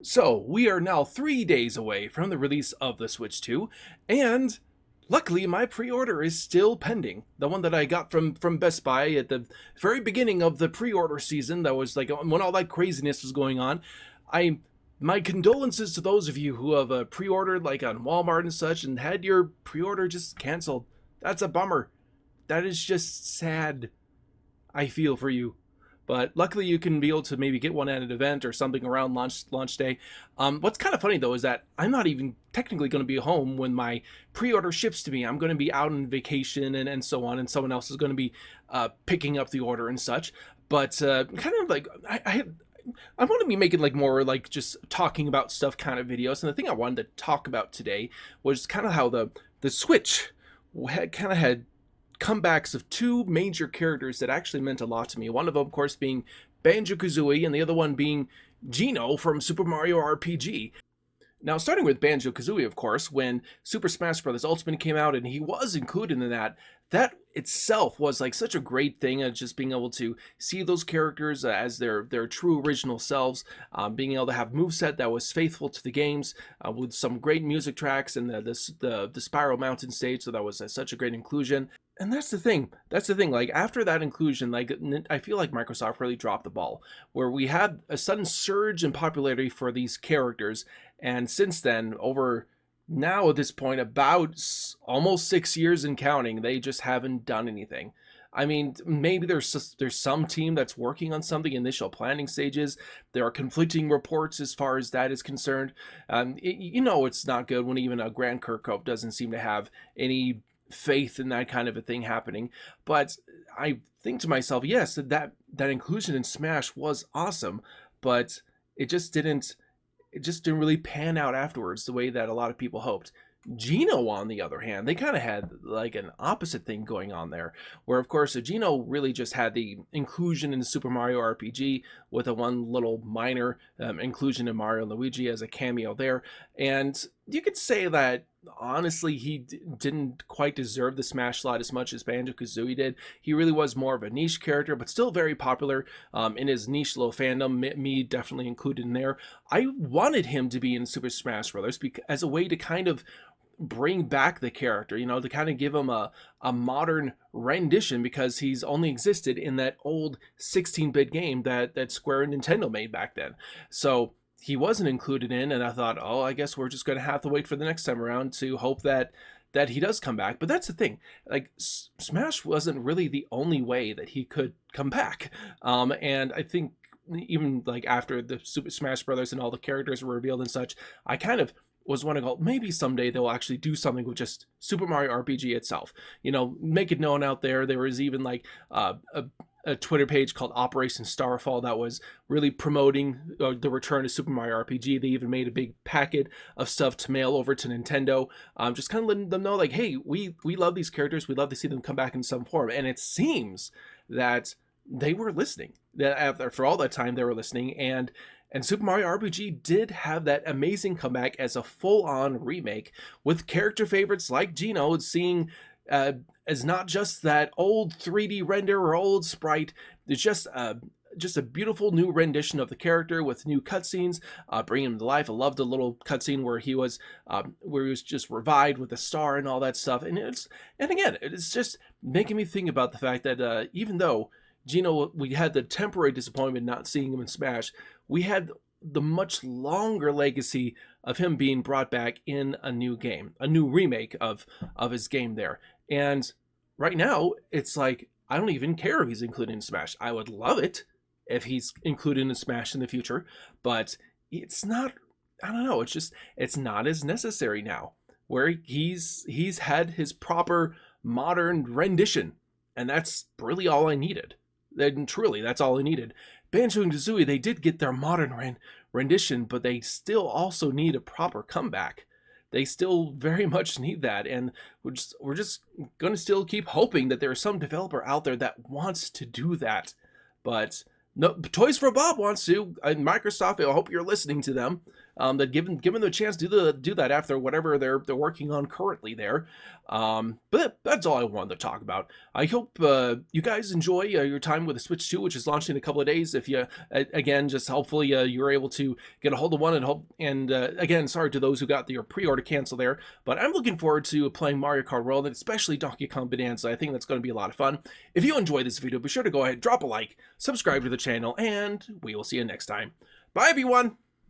So, we are now 3 days away from the release of the Switch 2, and luckily my pre-order is still pending. The one that I got from Best Buy at the very beginning of the pre-order season, that was like when all that craziness was going on. I My condolences to those of you who have pre-ordered like on Walmart and such and had your pre-order just canceled. That's a bummer. That is just sad. I feel for you. But luckily, you can be able to maybe get one at an event or something around launch day. What's kind of funny though is that I'm not even technically going to be home when my pre-order ships to me. I'm going to be out on vacation and so on, and someone else is going to be picking up the order and such. But kind of like I want to be making like more like just talking about stuff kind of videos. And the thing I wanted to talk about today was kind of how the Switch had comebacks of two major characters that actually meant a lot to me. One of them, of course, being Banjo Kazooie, and the other one being Geno from Super Mario RPG. Now, starting with Banjo Kazooie, of course, when Super Smash Bros. Ultimate came out and he was included in that, that itself was like such a great thing of just being able to see those characters as their true original selves, being able to have moveset that was faithful to the games, with some great music tracks and the Spiral Mountain stage, so that was such a great inclusion. And that's the thing. That's the thing. Like after that inclusion, like I feel like Microsoft really dropped the ball, where we had a sudden surge in popularity for these characters, and since then, over now at this point, about almost 6 years and counting, they just haven't done anything. I mean, maybe there's some team that's working on something initial planning stages. There are conflicting reports as far as that is concerned. It's not good when even a Grant Kirkhope doesn't seem to have any faith in that kind of a thing happening. But I think to myself, yes, that inclusion in Smash was awesome, but it just didn't it just didn't really pan out afterwards the way that a lot of people hoped. Geno, on the other hand, they kind of had like an opposite thing going on there, where of course Geno really just had the inclusion in Super Mario RPG with a one little minor inclusion in Mario and Luigi as a cameo there, and you could say that honestly didn't quite deserve the Smash slot as much as Banjo Kazooie did. He really was more of a niche character, but still very popular in his niche little fandom. Me definitely included in there. I wanted him to be in Super Smash Brothers as a way to kind of bring back the character, to kind of give him a modern rendition, because he's only existed in that old 16-bit game that Square and Nintendo made back then. So he wasn't included in, and I thought, oh, I guess we're just going to have to wait for the next time around to hope that he does come back. But that's the thing, like Smash wasn't really the only way that he could come back. And I think even like after the Super Smash Brothers and all the characters were revealed and such, I kind of was wondering, oh, maybe someday they'll actually do something with just Super Mario RPG itself. Make it known out there. There was even like a Twitter page called Operation Starfall that was really promoting the return of Super Mario RPG. They even made a big packet of stuff to mail over to Nintendo, just kind of letting them know, like, hey, we love these characters. We'd love to see them come back in some form. And it seems that they were listening. That after all that time, they were listening, and Super Mario RPG did have that amazing comeback as a full-on remake with character favorites like Geno seeing as not just that old 3D render or old sprite. It's just a beautiful new rendition of the character with new cutscenes, bringing him to life. I loved the little cutscene where he was just revived with a star and all that stuff. And again, it's just making me think about the fact that even though Geno, we had the temporary disappointment not seeing him in Smash, we had the much longer legacy of him being brought back in a new game, a new remake of his game there. And right now, it's like I don't even care if he's included in Smash. I would love it if he's included in Smash in the future, but it's not. I don't know. It's not as necessary now. Where he's had his proper modern rendition, and that's really all I needed. And truly, that's all I needed. Banjo and Kazooie, they did get their modern rendition, but they still also need a proper comeback. They still very much need that, and we're just going to still keep hoping that there's some developer out there that wants to do that. But No, Toys for Bob wants to. Microsoft, I hope you're listening to them. That given them a chance to do that after whatever they're working on currently there. But that's all I wanted to talk about. I hope you guys enjoy your time with the Switch 2, which is launching in a couple of days. If you again, just hopefully you're able to get a hold of one and again, sorry to those who got your pre-order canceled there. But I'm looking forward to playing Mario Kart World and especially Donkey Kong Bonanza. I think that's going to be a lot of fun. If you enjoyed this video, be sure to go ahead, drop a like, subscribe to the channel, and we will see you next time. Bye, everyone!